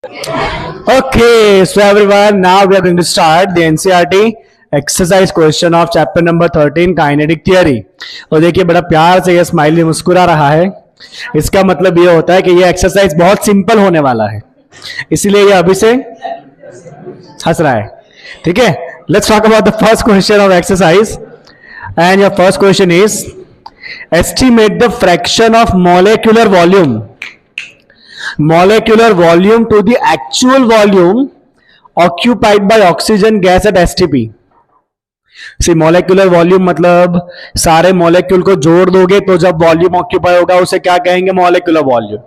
Okay, so everyone, now we are going to start the NCERT exercise question of chapter number 13 kinetic theory. और देखिए बड़ा प्यार से ये स्माइली मुस्कुरा रहा है, इसका मतलब ये होता है कि ये एक्सरसाइज बहुत सिंपल होने वाला है, इसीलिए ये अभी से हंस रहा है. ठीक है, let's talk about the first question of exercise and your first question is estimate the fraction of molecular volume to the actual volume occupied by oxygen gas at STP. See, molecular volume मतलब सारे molecule को जोड़ दोगे तो जब volume occupy होगा उसे क्या कहेंगे, मॉलिक्यूलर वॉल्यूम.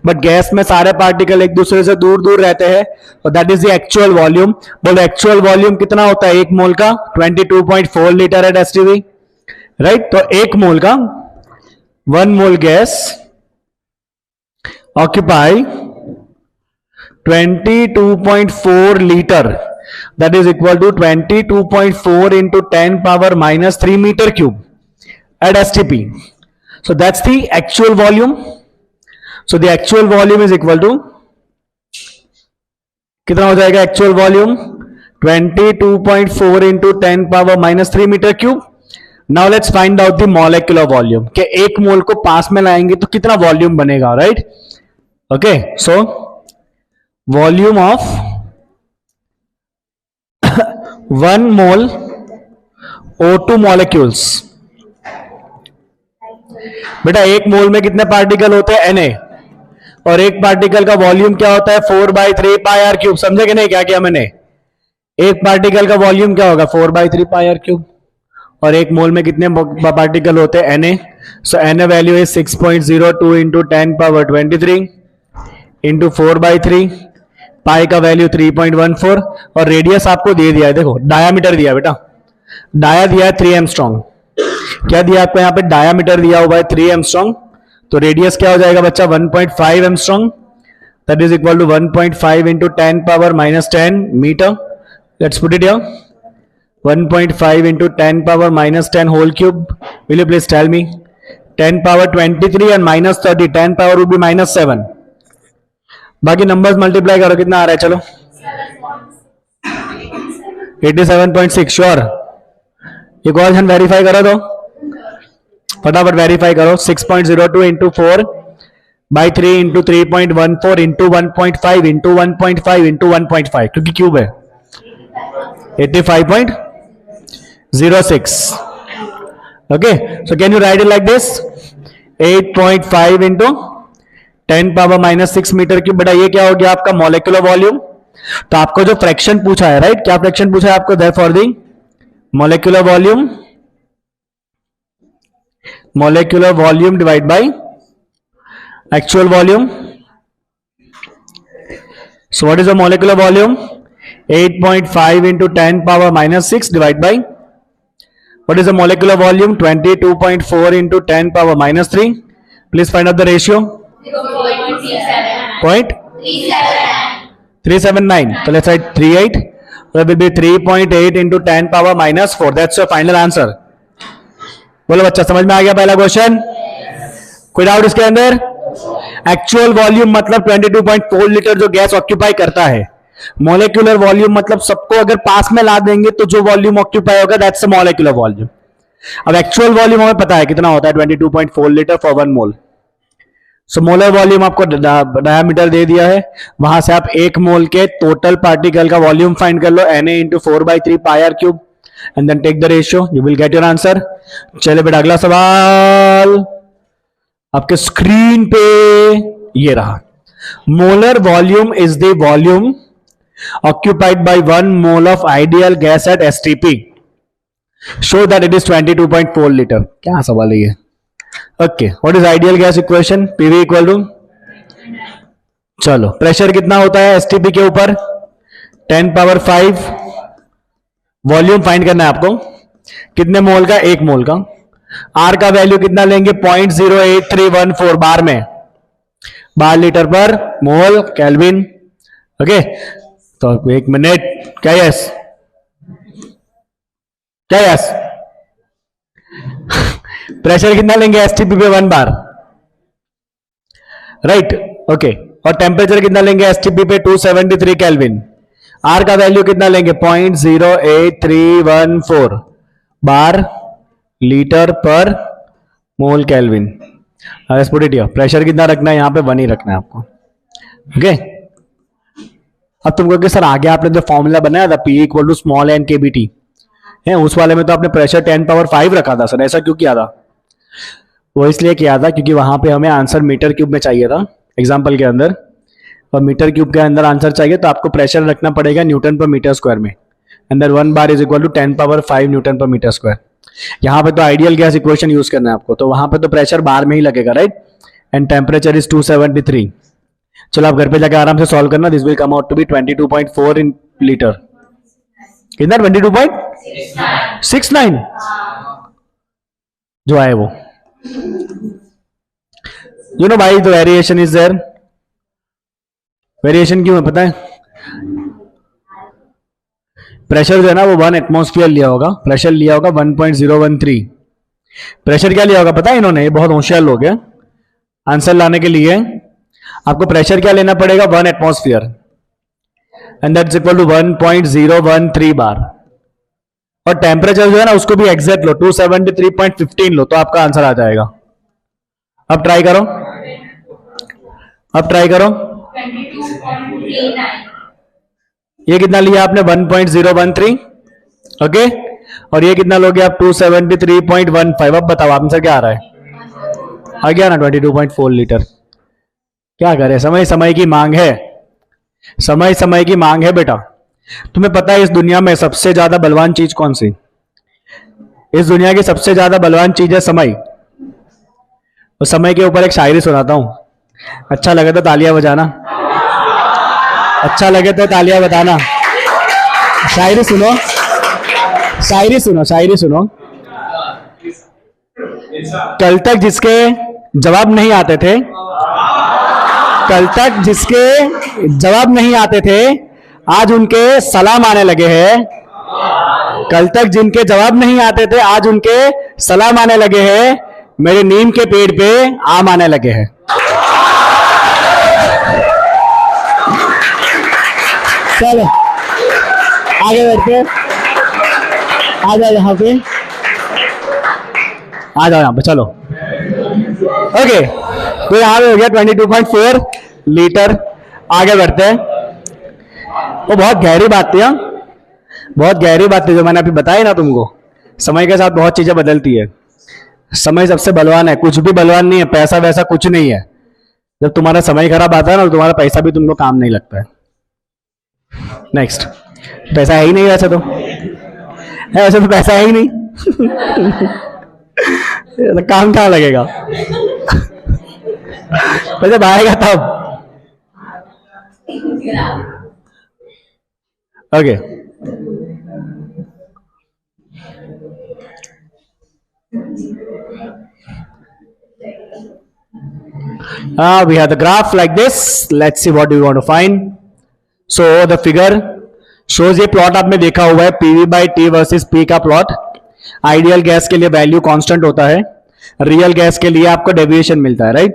बट गैस में सारे पार्टिकल एक दूसरे से दूर दूर रहते हैं, तो that is the actual volume. बोलो एक्चुअल वॉल्यूम कितना होता है एक मोल का? 22.4 लीटर एट STP, राइट. तो एक मोल का 1 mole gas occupy 22.4 liter, that is equal to 22.4 into 10 power minus 3 meter cube at STP. So that's the actual volume. So the actual volume is equal to कितना हो जाएगा actual volume? 22.4 into 10 power minus 3 meter cube. Now let's find out the molecular volume. कि एक मोल को पास में लाएंगे तो कितना वॉल्यूम बनेगा, right? Okay, so volume of 1 mole O2 molecules. बेटा एक मोल में कितने पार्टिकल होते हैं? Na. और एक पार्टिकल का वॉल्यूम क्या होता है? 4/3 पाई आर क्यूब. समझे कि नहीं क्या किया मैंने? एक पार्टिकल का वॉल्यूम क्या होगा? 4/3 पाई आर क्यूब. और एक मोल में कितने पार्टिकल होते हैं? Na. So Na value is 6.02 into 10 power 23 into 4/3. पाई का वैल्यू 3.14 और रेडियस आपको दे दिया है. देखो डायामीटर दिया बेटा, डाया दिया है 3 एंगस्ट्रॉम. क्या दिया आपको यहाँ पे? डायामीटर दिया हुआ है 3 एंगस्ट्रॉम. तो रेडियस क्या हो जाएगा बच्चा? 1.5 angstrom. That is equal to 1.5 into 10 power minus 10 metre. Let's put it here. 1.5 into 10 power minus 10 whole cube. Will you please tell me? 10 power 23 and minus 30. 10 power will be -7. बाकी numbers multiply करो, कितना आ रहा है? चलो 87.6. Sure? ये question verify करो तो फटाफट वेरीफाई करो. 6.02 into 4/3 into 3.14 into 1.5 into 1.5 into 1.5 क्योंकि क्यूब है. 85.06. Okay, so can you write it like this? 8.5 into 10 power -6 metre cube. बेटा ये क्या हो गया आपका? Molecular volume. तो आपको जो फ्रैक्शन पूछा है, राइट, क्या फ्रैक्शन पूछा है आपको? Therefore the molecular volume divide by actual volume. So what is the molecular volume? 8.5 into 10 power -6 divide by what is the molecular volume? 22.4 into 10 power -3. Please find out the ratio. 0.379. So let's write 38. That will be 3.8 into 10 power -4. That's your final answer. बोलो बच्चा, समझ में आ गया पहला question? कोई doubt इसके अंदर? Actual volume मतलब 22.4 लीटर जो गैस ऑक्यूपाई करता है. मॉलिक्यूलर वॉल्यूम मतलब सबको अगर पास में ला देंगे तो जो वॉल्यूम ऑक्यूपाई होगा दैट्स मॉलिक्यूलर वॉल्यूम. अब एक्चुअल वॉल्यूम हमें पता है कितना होता है, 22.4 litre for 1 mole. So molar volume आपको डायामीटर दे दिया है, वहां से आप एक मोल के टोटल पार्टिकल का वॉल्यूम फाइंड कर लो. Na into 4/3 pi R cube and then take the ratio, you will get your answer. चलिए बेटा अगला सवाल आपके स्क्रीन पे ये रहा. Molar volume is the volume occupied by 1 mole of ideal gas at STP. Show that it is 22.4 liter. क्या सवाल है ये? Okay, what is ideal gas equation? PV equal to, चलो प्रेशर कितना होता है STP के ऊपर? 10 पावर 5. वॉल्यूम फाइंड करना है आपको. कितने मोल का? एक मोल का. R का वैल्यू कितना लेंगे? 0.08314 बार में, बार लीटर पर मोल केल्विन. ओके, तो एक मिनट. क्या यस? क्या यस? प्रेशर कितना लेंगे एसटीपी पे 1 बार, राइट? ओके, और टेम्परेचर कितना लेंगे एसटीपी पे 273 केल्विन। आर का वैल्यू कितना लेंगे 0.08314 बार लीटर पर मोल केल्विन। प्रेशर कितना रखना है यहाँ पे 1 ही रखना है आपको। ओके अब तुमको कि सर आगे आपने जो फॉर्मूला बनाया था P equal to small N K B T है, उस वाले में तो आपने प्रेशर 10 पावर 5 रखा था सर, ऐसा क्यों किया था? वो इसलिए किया था क्योंकि वहां पे हमें आंसर मीटर क्यूब में चाहिए था एग्जाम्पल के अंदर, और मीटर क्यूब के अंदर आंसर चाहिए तो आपको प्रेशर रखना पड़ेगा न्यूटन पर मीटर स्क्वायर में, अंदर 1 बार is equal to 10 power 5 newton per metre square. यहाँ पे तो आइडियल गैस इक्वेशन यूज करना है आपको, तो वहां पे तो प्रेशर बार में ही लगेगा राइट, एंड टेम्परेचर इज 273। चलो आप घर पे जाकर आराम से सॉल्व करना, this will come out to be 22.4 in litre. कितना 22.69 जो आए वो, यू नो भाई the variation is there. Variation क्यों है पता है? प्रेशर जो है ना वो 1 एटमॉस्फेयर लिया होगा, प्रेशर लिया होगा 1.013। प्रेशर क्या लिया होगा पता है इन्होंने, ये बहुत होशियार लोग हैं। आंसर लाने के लिए आपको प्रेशर क्या लेना पड़ेगा 1 atmosphere, and that's equal to 1.013 bar, और टेम्परेचर जो है ना उसको भी एग्जैक्ट लो 273.15 लो, तो आपका आंसर आ जाएगा। अब ट्राई करो, अब ट्राई करो। 22.39। ये कितना लिया आपने 1.013, ओके, और ये कितना लोगे आप 273.15। अब बताओ आंसर क्या आ रहा है? आ गया ना 22.4 लीटर। क्या करें, समय समय की मांग है, समय समय की मांग है बेटा। तुम्हें पता है इस दुनिया में सबसे ज्यादा बलवान चीज कौन सी? इस दुनिया की सबसे ज्यादा बलवान चीज है समय। तो समय के ऊपर एक शायरी सुनाता हूं, अच्छा लगे तो तालियां बजाना, अच्छा लगे तो तालियां बताना। शायरी सुनो, शायरी सुनो, शायरी सुनो। कल तक जिसके जवाब नहीं आते थे, कल तक जिसके जवाब नहीं आते थे आज उनके सलाम आने लगे हैं। कल तक जिनके जवाब नहीं आते थे आज उनके सलाम आने लगे हैं। मेरे नीम के पेड़ पे आम आने लगे हैं। चलो आगे बैठते, आ जाओ यहाँ पे, आ जाओ यहाँ पे, चलो ओके। तो यहाँ पे हो गया 22.4 लीटर। आगे बढ़ते हैं। वो बहुत गहरी बात थी, हाँ बहुत गहरी बात थी जो मैंने अभी बताई ना तुमको। समय के साथ बहुत चीजें बदलती है। समय सबसे बलवान है, कुछ भी बलवान नहीं है, पैसा वैसा कुछ नहीं है। जब तुम्हारा समय खराब आता है ना तो तुम्हारा पैसा भी तुमको काम नहीं लगता है। नेक्स्ट, पैसा है ही नहीं वैसे तो, है वैसे तो पैसा है ही नहीं तो काम कहाँ लगेगा पैसा आएगा तब। Okay we have the graph like this. Let's see what do we want to find. So the figure shows, ये प्लॉट आपने देखा हुआ है PV by T versus P का प्लॉट। आइडियल गैस के लिए वैल्यू कांस्टेंट होता है, रियल गैस के लिए आपको डेविएशन मिलता है right.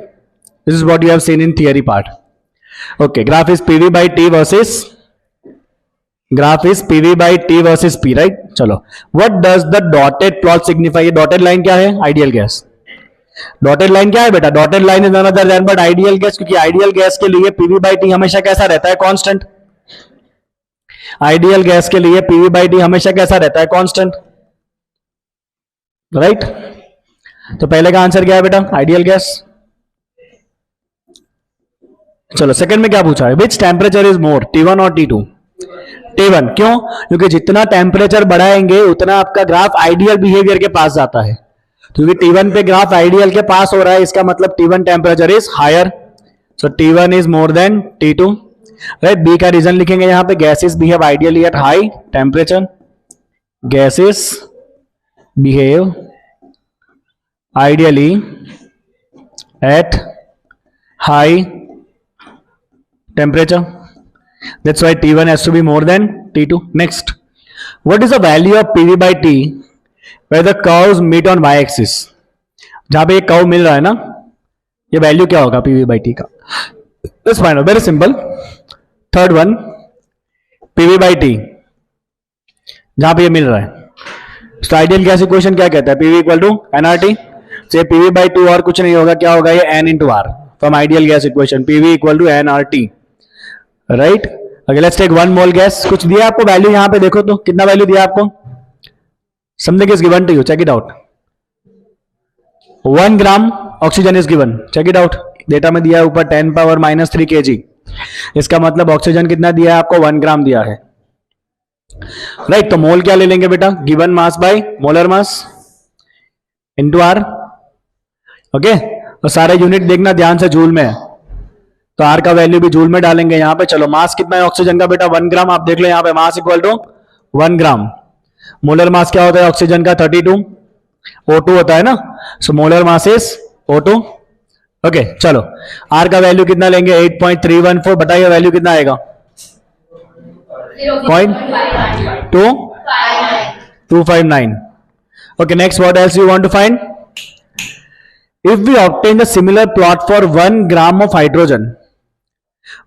This is what you have seen in theory part. Okay, graph is PV by T versus, graph is PV by T versus P right. चलो, what does the dotted plot signify? Dotted line क्या है? Ideal gas. Dotted line क्या है बेटा? Dotted line is none other than but ideal gas, क्योंकि ideal gas के लिए PV by T हमेशा कैसा रहता है? कांस्टेंट। आइडियल गैस के लिए PV by T हमेशा कैसा रहता है? Constant right. तो पहले का आंसर क्या है बेटा? Ideal gas. चलो सेकंड में क्या पूछा है? Which temperature is more, T1 और T2? T1। क्यों? क्योंकि जितना टेम्परेचर बढ़ाएंगे उतना आपका ग्राफ आइडियल बिहेवियर के पास जाता है। क्योंकि T1 पे ग्राफ आइडियल के पास हो रहा है, इसका मतलब T1 temperature is higher, so T1 is more than T2 right. B का रीजन लिखेंगे यहां पे, gases behave ideally at high temperature, gases behave ideally at high temperature, that's why T1 has to be more than T2. Next, what is the value of PV by T where the curves meet on y axis? जहां पे एक curve मिल रहा है ना, ये value क्या होगा PV by T का? Let's find out. Very simple. Third one, PV by T, जहां पे ये मिल रहा है. तो आइडियल गैस इक्वेशन क्या कहता है? PV equal to nRT. से PV by 2 और कुछ नहीं होगा, क्या होगा ये n into R. From ideal gas equation PV equal to nRT. Right. Okay, let's take 1 mole gas. कुछ दिया आपको वैल्यू, यहां पे देखो तो कितना वैल्यू दिया आपको. Something is given to you, check it out. 1 gram oxygen is given, check it out. Data में दिया है ऊपर 10 पावर माइनस 3 kg. इसका मतलब ऑक्सीजन कितना दिया है आपको? 1 ग्राम दिया है. राइट. तो मोल क्या ले लेंगे बेटा? Given mass by molar mass into R. Okay, तो सारे यूनिट देखना ध्यान से, जूल में है तो आर का वैल्यू भी जूल में डालेंगे यहां पे. चलो, मास कितना है ऑक्सीजन का बेटा? 1 ग्राम. आप देख लो यहां पे mass equal to 1 gram. Molar mass क्या होता है ऑक्सीजन का? 32. O2 होता है ना, so molar mass is O2. Okay, चलो आर का वैल्यू कितना लेंगे? 8.314. बताइए वैल्यू कितना आएगा? 0.259. Okay, next, what else you want to find? If we obtain the similar plot for 1 gram of hydrogen,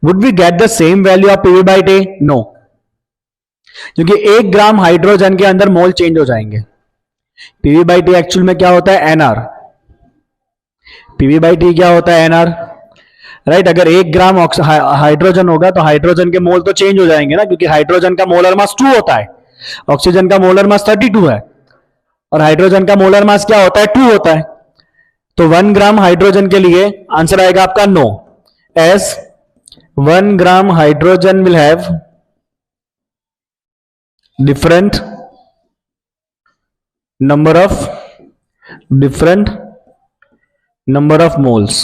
would we get the same value of PV by T? No, क्योंकि 1 gram hydrogen के अंदर मोल change हो जाएंगे. PV by T actual में क्या होता है? NR. PV by T क्या होता है? NR. राइट. अगर 1 ग्राम हाइड्रोजन होगा तो हाइड्रोजन के मोल तो चेंज हो जाएंगे ना, क्योंकि हाइड्रोजन का मोलर मास 2 होता है, ऑक्सीजन का मोलर मास 32 है, और हाइड्रोजन का मोलर मास क्या होता है? 2 होता है. तो 1 ग्राम हाइड्रोजन के लिए आंसर आएगा आपका no, as 1 gram hydrogen will have different number of moles.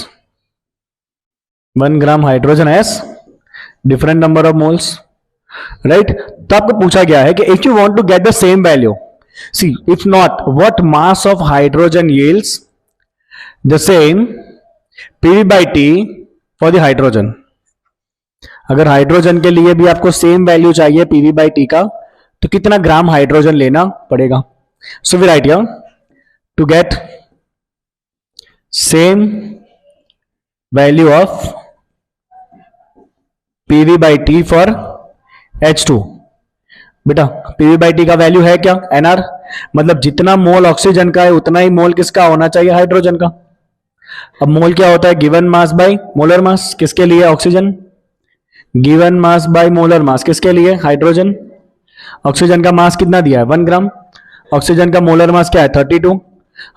1 gram hydrogen has different number of moles. Right. तो आपको पूछा गया है कि if you want to get the same value, see if not, what mass of hydrogen yields the same PV by T for the hydrogen. अगर hydrogen के लिए भी आपको सेम वैल्यू चाहिए PV by T का, तो कितना ग्राम हाइड्रोजन लेना पड़ेगा? So we write here, to get same value of PV by T for H2. बेटा PV by T का वैल्यू है क्या? NR. मतलब जितना मोल ऑक्सीजन का है उतना ही मोल किसका होना चाहिए? हाइड्रोजन का. अब मोल क्या होता है? गिवन मास बाय मोलर मास. किसके लिए? Oxygen. Given mass by molar मास किसके लिए? हाइड्रोजन. ऑक्सीजन का मास कितना दिया है? 1 ग्राम. ऑक्सीजन का मोलर मास क्या है? 32.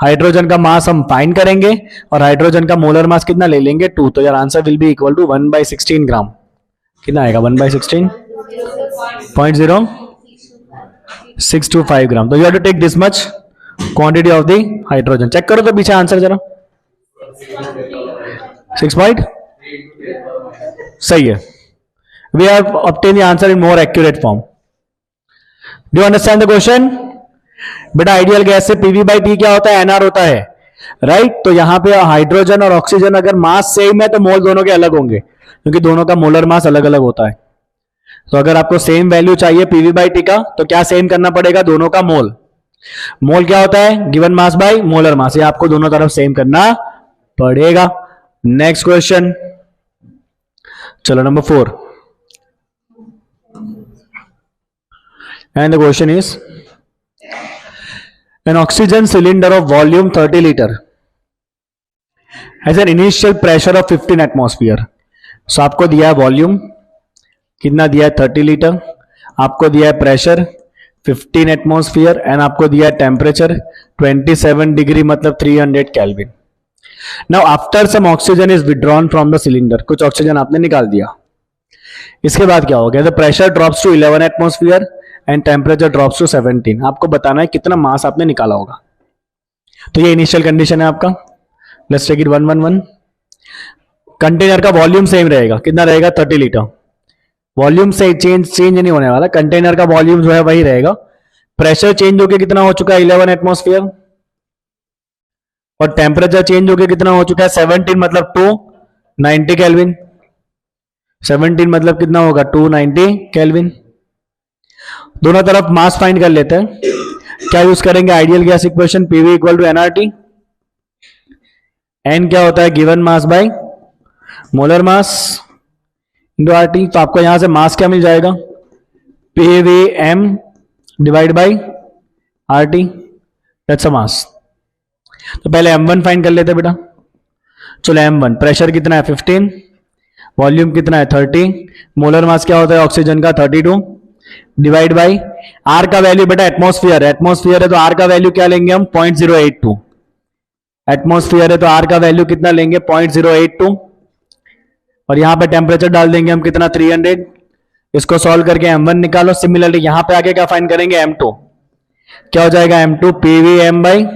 हाइड्रोजन का मास हम फाइंड करेंगे और हाइड्रोजन का मोलर मास कितना ले लेंगे? 2. तो यार answer will be equal to 1/16 gram. कितना आएगा? 1/16 0.0625 ग्राम. तो you have to take this much quantity of the hydrogen. Check करो तो पीछे आंसर जरा. 6 पॉइंट सही है. We have obtain the answer in more accurate form. Do you understand the question? बेटा आइडियल गैस से PV by T क्या होता है? NR होता है. राइट. तो यहां पे हाइड्रोजन और ऑक्सीजन अगर मास सेम है तो मोल दोनों के अलग होंगे, क्योंकि दोनों का मोलर मास अलग अलग होता है. तो अगर आपको सेम वैल्यू चाहिए PV by T का, तो क्या सेम करना पड़ेगा? दोनों का मोल. मोल क्या होता है? गिवन मास बाय मोलर मास. ये आपको दोनों तरफ सेम करना पड़ेगा. नेक्स्ट क्वेश्चन, चलो number 4. And the question is, an oxygen cylinder of volume 30 liter has an initial pressure of 15 atmosphere. So आपको दिया है वॉल्यूम कितना दिया है? 30 लीटर. आपको दिया है प्रेशर 15 एटमॉस्फेयर एंड आपको दिया है टेम्परेचर 27 डिग्री मतलब 300 kelvin. Now after some oxygen is withdrawn from the cylinder. कुछ ऑक्सीजन आपने निकाल दिया. इसके बाद क्या हो गया? The pressure drops to 11 atmosphere and temperature drops to 17. आपको बताना है कितना मास आपने निकाला होगा. तो ये इनिशियल कंडीशन है आपका. Let's take it 111. कंटेनर का वॉल्यूम सेम रहेगा. कितना रहेगा? 30 लीटर. वॉल्यूम से चेंज नहीं होने वाला. कंटेनर का वॉल्यूम जो है वही रहेगा. प्रेशर चेंज होकर कितना हो चुका है? 11 एटमॉस्फेयर. और टेम्परेचर चेंज होकर कितना हो चुका है? 17 मतलब 290 केल्विन. 17 मतलब कितना होगा? 290 केल्विन. दोनों तरफ मास फाइंड कर लेते हैं. क्या यूज करेंगे? Ideal gas equation PV equal to nRT. N क्या होता है? Given mass by molar mass. Into R T, तो आपको यहां से मास क्या मिल जाएगा, P V M divide by R T, that's a mass. तो पहले M1 फाइंड कर लेते बेटा। चलो M1 प्रेशर कितना है 15, वॉल्यूम कितना है 30, मोलर मास क्या होता है ऑक्सीजन का 32, डिवाइड बाई आर का वैल्यू बेटा एटमॉस्फेयर है, एटमॉस्फेयर है तो आर का वैल्यू क्या लेंगे हम 0.082, एटमॉस्फेयर है तो आर का वैल्यू कितना लेंगे 0.082, और यहां पे टेम्परेचर डाल देंगे हम कितना 300। इसको सॉल्व करके M1 निकालो। सिमिलरली यहां पे आगे क्या फाइंड करेंगे M2, क्या हो जाएगा M2 PVM by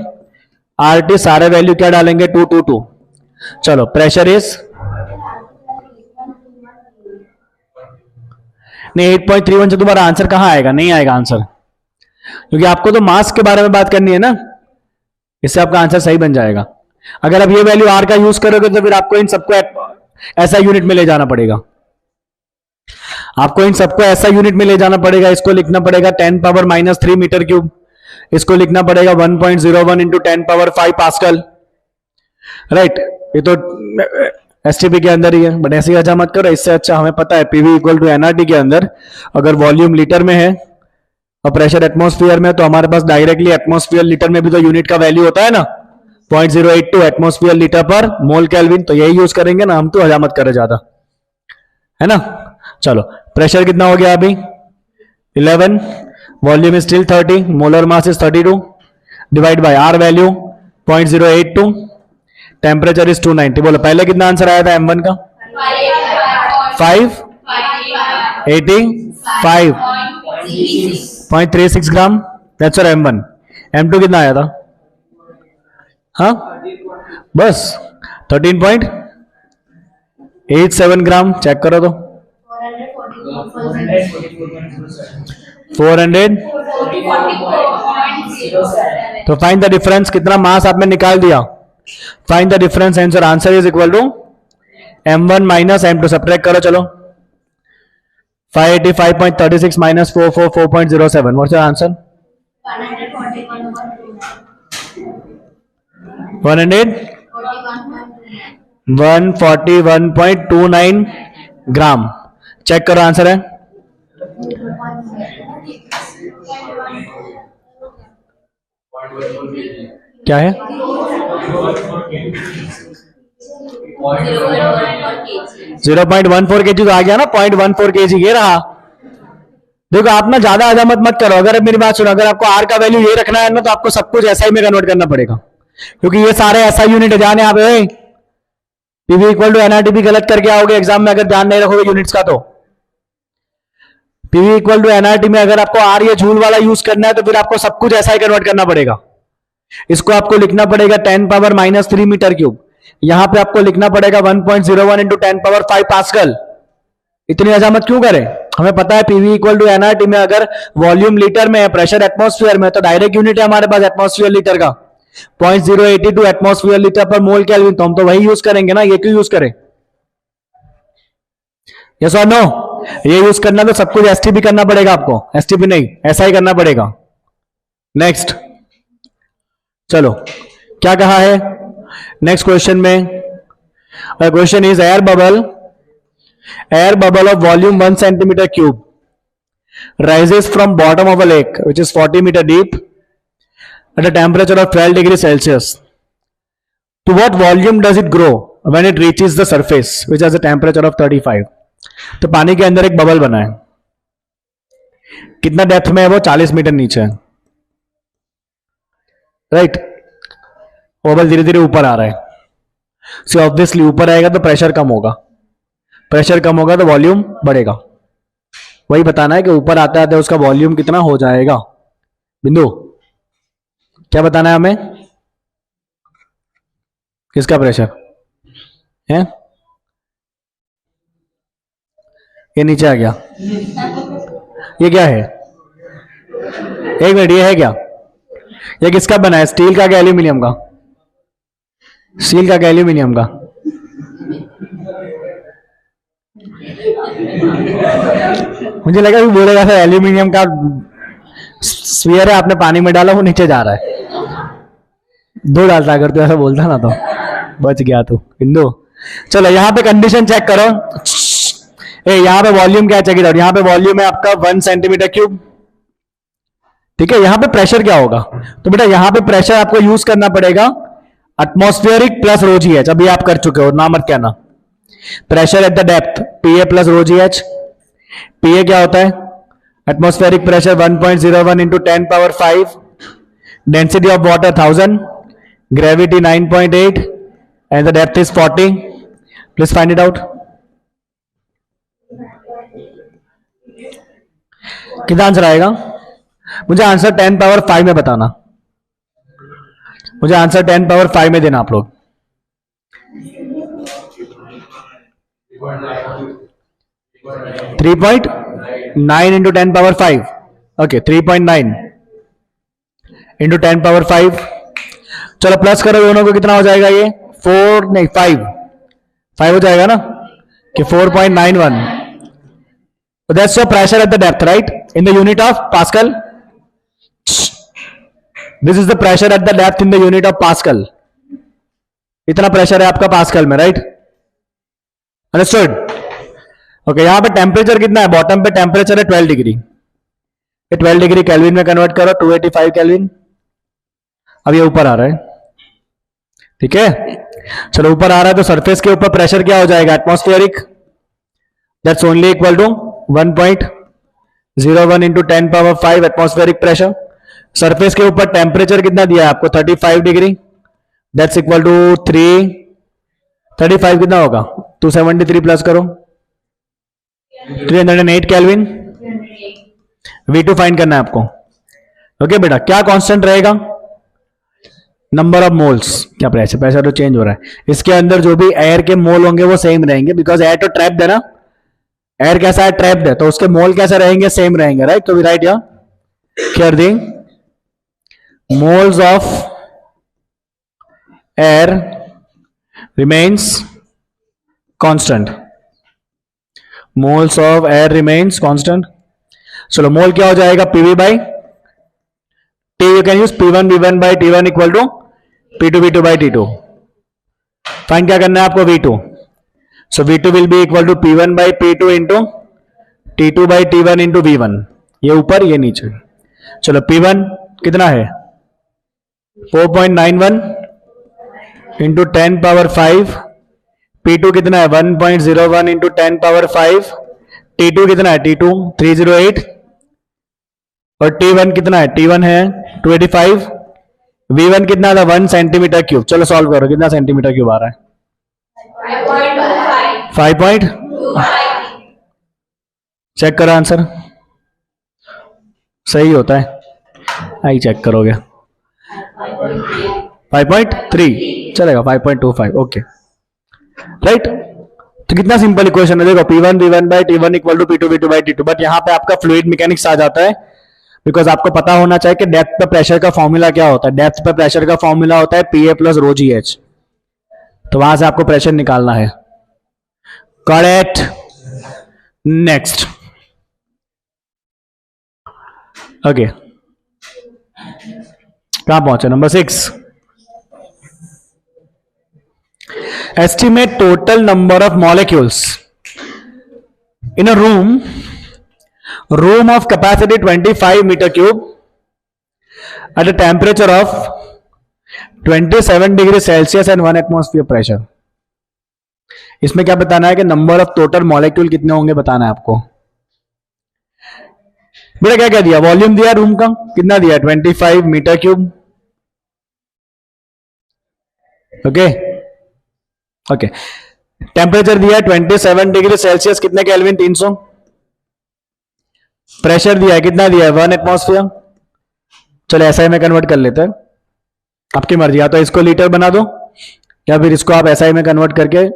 R T, सारे वैल्यू क्या डालेंगे 222। चलो प्रेशर इज नहीं 8.31 से तुम्हारा आंसर कहां आएगा, नहीं आएगा आंसर, क्योंकि आपको तो मास के बारे में बात करनी है ना, इससे आपका आंसर सही बन जाएगा। अगर आप ये वैल्यू आर का यूज करोगे तो फिर आपको इन सबको ऐसा यूनिट में ले जाना पड़ेगा, आपको इन सबको ऐसा यूनिट में ले जाना पड़ेगा। इसको लिखना पड़ेगा 10⁻³ मीटर क्यूब, इसको लिखना पड़ेगा 1.01 इंटू 10⁵ पास्कल, राइट। ये तो एसटीपी के अंदर ही है, बट ऐसे ही अच्छा मत करो। इससे अच्छा हमें पता है पीवी इक्वल टू एनआरटी के अंदर अगर वॉल्यूम लीटर में है और प्रेशर एटमॉस्फेयर में, तो हमारे पास डायरेक्टली एटमॉस्फेयर लीटर में भी तो यूनिट का वैल्यू होता है ना, 0.082 एटमॉस्फेयर लीटर पर मोल केल्विन, तो यही यूज करेंगे ना हम, तो हजामत करे ज्यादा, है ना। चलो प्रेशर कितना हो गया अभी 11, volume is still 30, molar mass is 32, divide by R value 0.082, temperature is 290। बोलो पहले कितना आंसर आया था M1 का 585.36 ग्राम, दैट्स योर M1। M2 कितना आया था, हाँ बस 13.87 ग्राम, चेक करो तो 400, तो फाइंड द डिफरेंस, कितना मास आपने निकाल दिया, find the difference, answer answer is equal to M1 minus M2, subtract करो चलो, 585.36 minus 444.07, what's your answer 141.29 gram, चेक करो आंसर है, क्या है 0.14 kg तो आ गया ना, 0.14 kg ये रहा। देखो आप ना ज्यादा अजामत मत करो, अगर मेरी बात सुनो, अगर आपको आर का वैल्यू ये रखना है ना तो आपको सब कुछ एसआई में कन्वर्ट करना पड़ेगा, क्योंकि ये सारे एसआई यूनिट है, ध्यान है आप पीवी इक्वल टू एनआरटी भी गलत करके आओगे एग्जाम में अगर ध्यान नहीं रखोगे यूनिट्स का। तो पीवी इक्वल टू एनआरटी में अगर आपको आर या जूल वाला यूज करना है तो फिर आपको सब कुछ एसआई कन्वर्ट करना पड़ेगा। इसको आपको लिखना पड़ेगा 10⁻³ मीटर क्यूब, यहां पे आपको लिखना पड़ेगा 1.01 इंटू 10⁵ पास्कल। इतनी अजामत क्यों करें, हमें पता है पीवी इक्वल टू एनआरटी में अगर वॉल्यूम लीटर में है, प्रेशर एटमॉस्फेयर में, तो डायरेक्ट यूनिट है हमारे पास एटमॉस्फेयर लीटर का 0.082 एटमॉस्फेयर लीटर पर मोल केल्विन, तो हम तो वही यूज करेंगे ना, ये क्यों यूज करें, यस और नो। ये यूज करना तो सब कुछ एसटीपी करना पड़ेगा आपको, एसटीपी नहीं ऐसा ही करना पड़ेगा। नेक्स्ट चलो क्या कहा है नेक्स्ट क्वेश्चन में, question is air bubble of volume 1 centimetre cube rises from bottom of a lake which is 40 meter deep at a temperature of 12 degrees Celsius. To what volume does it grow when it reaches the surface which has a temperature of 35? तो पानी के अंदर एक bubble बना है, कितना depth में है वो 40 मीटर नीचे है, राइट। बबल धीरे धीरे ऊपर आ रहा है, सो ऑब्वियसली ऊपर आएगा तो प्रेशर कम होगा, प्रेशर कम होगा तो वॉल्यूम बढ़ेगा। वही बताना है कि ऊपर आता है तो उसका वॉल्यूम कितना हो जाएगा। बिंदु क्या बताना है हमें, किसका प्रेशर है, ये नीचे आ गया, ये क्या है, एक मिनट, ये है क्या, ये किसका बना है, स्टील का क्या एल्यूमिनियम का, स्टील का क्या एल्यूमिनियम का, मुझे लगा कि बोलेगा सर एल्यूमिनियम का स्फीयर है, आपने पानी में डाला वो नीचे जा रहा है, दो डालता अगर तू ऐसा बोलता ना तो बच गया तू बिंदु। चलो यहां पे कंडीशन चेक करो, यहां पे वॉल्यूम क्या चाहिए? यहां पे वॉल्यूम है आपका 1 सेंटीमीटर क्यूब, ठीक है। यहां पे प्रेशर क्या होगा? तो बेटा यहां पे प्रेशर आपको यूज करना पड़ेगा atmospheric plus rho g h. अभी आप कर चुके हो, ना मत कहना। Pressure at the depth PA plus rho g h. PA क्या होता है? Atmospheric pressure 1.01 into 10⁵, density of water 1000, gravity 9.8 and the depth is 40। Please find it out. कितना आंसर आएगा? मुझे आंसर 10⁵ में बताना। मुझे आंसर 10⁵ में देना आप लोग। 3.9 इंटू 10⁵। Okay 3.9 into 10⁵। चलो प्लस करो दोनों को, कितना हो जाएगा ये? 4 नहीं 5 हो जाएगा ना कि 4.91। That's your pressure at the depth, right, in the unit of pascal. This is the pressure at the depth in the unit of pascal. इतना प्रेशर है आपका पास्कल में, राइट? अंडरस्टूड? ओके, यहां पे टेम्परेचर कितना है? बॉटम पे temperature है 12 डिग्री। 12 डिग्री केल्विन में कन्वर्ट करो, 285 केल्विन। अब ये ऊपर आ रहा है, ठीक है। चलो ऊपर आ रहा है तो सरफेस के ऊपर प्रेशर क्या हो जाएगा? Atmospheric, that's only equal to 1.01 into 10⁵ atmospheric pressure. Surface के ऊपर टेम्परेचर कितना दिया है आपको? 35 डिग्री, दैट्स इक्वल टू 35 कितना होगा? 273 प्लस करो 308 केल्विन। V2 फाइंड करना है आपको। ओके बेटा, क्या कांस्टेंट रहेगा? Number of moles. क्या प्रेशर तो चेंज हो रहा है। इसके अंदर जो भी एयर के मोल होंगे वो सेम रहेंगे, बिकॉज एयर तो ट्रैप्ड है ना। एयर कैसा है? ट्रैप्ड है, तो उसके मोल कैसे रहेंगे? सेम रहेंगे, राइट। तो we write here here the moles of air remains constant. Moles of air remains constant. चलो मोल क्या हो जाएगा? PV by T. You can use P1 V1 by T1 equal to P2 V2 by T2। Find क्या करना है आपको? V2। So V2 will be equal to P1 by P2 into T2 by T1 into V1। ये ऊपर ये नीचे। चलो P1 कितना है? 4.91 इंटू 10⁵। P2 कितना है? 1.01 इंटू 10⁵। T2 कितना है? T2 308 और T1 कितना है? T1 है 285। V1 कितना था? 1 सेंटीमीटर क्यूब। चलो सॉल्व करो, कितना सेंटीमीटर क्यूब आ रहा है? 5.25। चेक करो आंसर, सही होता है। आई चेक करोगे 5.3 चलेगा, 5.25 ओके, राइट। तो कितना सिंपल इक्वेशन है, देखो P1 V1 by T1 equal to P2 V2 by T2। But यहां पे आपका फ्लूइड मैकेनिक्स आ जाता है, बिकॉज आपको पता होना चाहिए कि डेप्थ पे प्रेशर का फॉर्मूला क्या होता है। डेप्थ पे प्रेशर का फॉर्मूला होता है PA plus rho g H. तो वहां से आपको प्रेशर निकालना है। करेक्ट। नेक्स्ट, ओके, कहां पहुंचे? Number 6। Estimate total number of molecules in a room of capacity 25 meter cube at a temperature of 27 degree Celsius and 1 atmosphere pressure। इसमें क्या बताना है कि नंबर ऑफ टोटल मॉलिक्यूल कितने होंगे बताना है आपको। बेटा क्या क्या दिया? वॉल्यूम दिया रूम का, कितना दिया? 25 metre cube. Okay okay, temperature दिया है 27 डिग्री सेल्सियस, कितने केल्विन? 300। प्रेशर दिया है, कितना दिया है? 1 एटमॉस्फेयर। चलो एसआई में कन्वर्ट कर लेते हैं, आपकी मर्जी। या तो इसको लीटर बना दो या फिर इसको आप एसआई में कन्वर्ट करके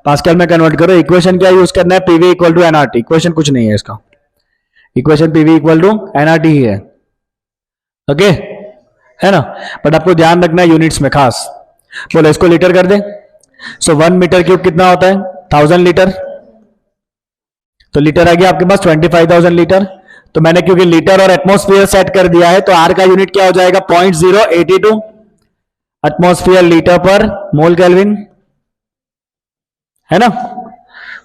पास्कल में कन्वर्ट करो। इक्वेशन क्या यूज करना है? PV equal to NRT. Equation कुछ नहीं है इसका, equation PV equal to NRT ही है। ओके है ना, बट आपको ध्यान रखना है यूनिट्स में खास। बोलो इसको लीटर कर दे। सो 1 मीटर क्यूब कितना होता है? 1000 लीटर। तो लीटर आ गया आपके पास 25,000 लीटर। तो मैंने क्योंकि लीटर और एटमॉस्फेयर सेट कर दिया है, तो आर का यूनिट क्या हो जाएगा? 0.082 एटमॉस्फेयर लीटर पर मोल केल्विन, है ना।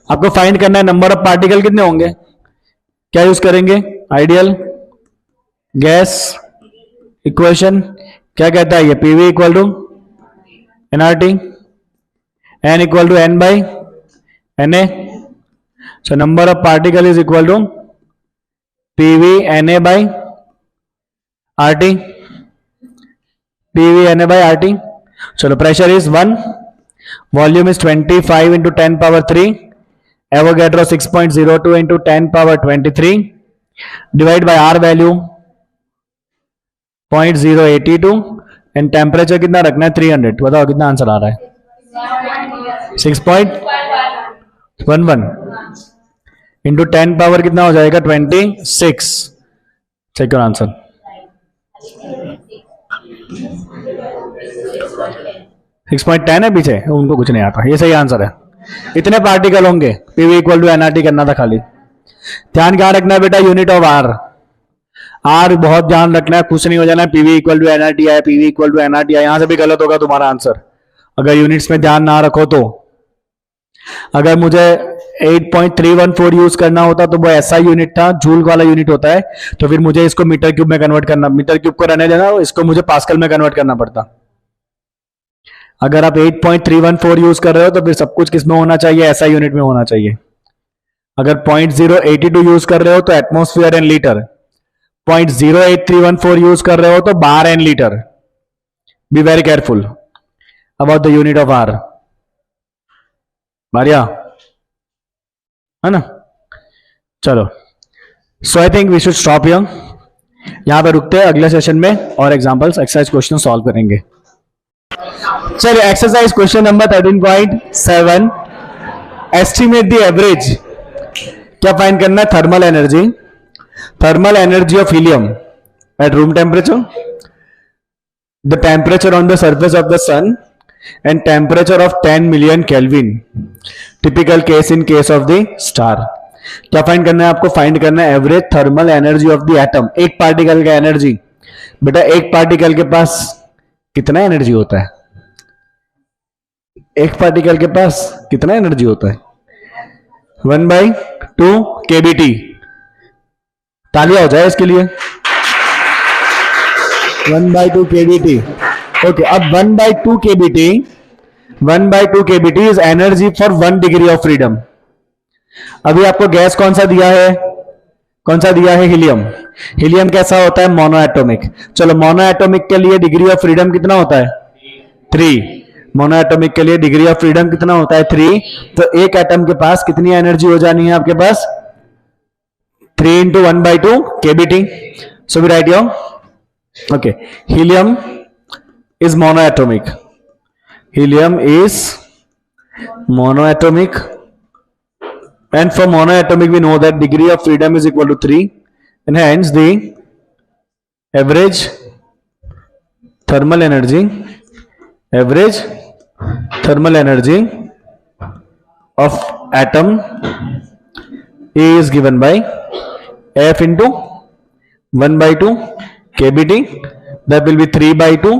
आपको फाइंड करना है नंबर ऑफ पार्टिकल कितने होंगे, क्या यूज करेंगे, आइडियल गैस इक्वेशन, क्या कहता है ये, PV equal to NRT, N equal to N by N A, so number of particle is equal to PV N A by R T, PV N A by R T. चलो pressure is 1, volume is 25 into 10 power 3, Avogadro 6.02 into 10 power 23, divide by R value 0.082 and temperature कितना रखना है 300। बताओ कितना answer आ रहा है, 6.11 into 10 power कितना हो जाएगा 26। चेक करो आंसर, 6.10 है पीछे, उनको कुछ नहीं आता, ये सही आंसर है। इतने पार्टिकल होंगे, पीवी इक्वल टू एनआरटी करना था खाली। ध्यान क्या रखना है बेटा, यूनिट ऑफ आर, आर बहुत ध्यान रखना है, कुछ नहीं हो जाना है पीवी इक्वल टू एनआरटी आया, पीवी इक्वल टू एनआरटी आया, यहां से भी गलत होगा तुम्हारा आंसर अगर यूनिट्स में ध्यान ना रखो तो। अगर मुझे 8.314 यूज करना होता तो वो ऐसा यूनिट था, जूल वाला यूनिट होता है, तो फिर मुझे इसको मीटर क्यूब में कन्वर्ट करना, मीटर क्यूब को रहने देना, इसको मुझे पास्कल में कन्वर्ट करना पड़ता। अगर आप 8.314 यूज कर रहे हो तो फिर सब कुछ किस में होना चाहिए, ऐसा यूनिट में होना चाहिए। अगर 0.082 यूज कर रहे हो तो एटमॉस्फेयर एंड लीटर, 0.08314 यूज कर रहे हो तो bar and litre. Be very careful about the unit of R. मारिया है ना, चलो so I think we should stop here, यहां पे रुकते हैं, अगले सेशन में और एग्जांपल्स एक्सरसाइज क्वेश्चन सॉल्व करेंगे। चलिए exercise question number 13.7, estimate the average, क्या फाइंड करना है, thermal energy of helium at room temperature, the temperature on the surface of the sun and temperature of 10 million kelvin, typical case in case of the star. क्या find करना है आपको, find करना है average thermal energy of the atom, एक particle का energy. बेटा एक पार्टिकल के पास कितना एनर्जी होता है, एक पार्टिकल के पास कितना एनर्जी होता है, 1/2 kBT। तालियां हो जाए इसके लिए, 1/2 kBT। ओके, अब 1/2 kBT is energy for 1 degree of freedom. अभी आपको गैस कौन सा दिया है, हीलियम। हीलियम कैसा होता है, मोनोएटॉमिक। चलो मोनोएटॉमिक के लिए डिग्री ऑफ फ्रीडम कितना होता है, 3। मोनोएटॉमिक के लिए डिग्री ऑफ फ्रीडम कितना होता है, 3। तो एक एटम के पास कितनी एनर्जी हो जानी है आपके पास, 3 into 1/2 kBT। So we write your, okay, helium is monoatomic, and for monoatomic we know that degree of freedom is equal to 3 and hence the average thermal energy of atom is given by F into 1/2 kBT, that will be 3/2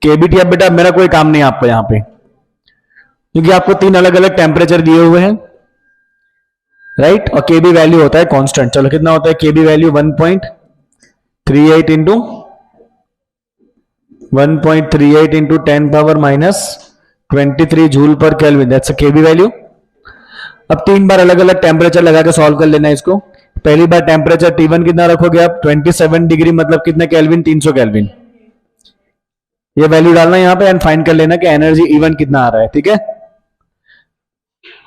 kBT। अब बेटा मेरा कोई काम नहीं है आपको यहां पे, क्योंकि आपको 3 अलग अलग टेम्परेचर दिए हुए हैं, राइट, और केबी वैल्यू होता है कांस्टेंट। चलो कितना होता है KB value, 1.38 into 10 power -23 joule per kelvin, that's a KB value. अब 3 बार अलग अलग टेम्परेचर लगा के सॉल्व कर लेना है इसको। पहली बार टेम्परेचर T1 कितना रखोगे आप, 27 डिग्री, मतलब कितने केल्विन, 300 केल्विन। ये वैल्यू डालना यहां पे एंड फाइंड कर लेना कि एनर्जी E1 कितना आ रहा है, ठीक है,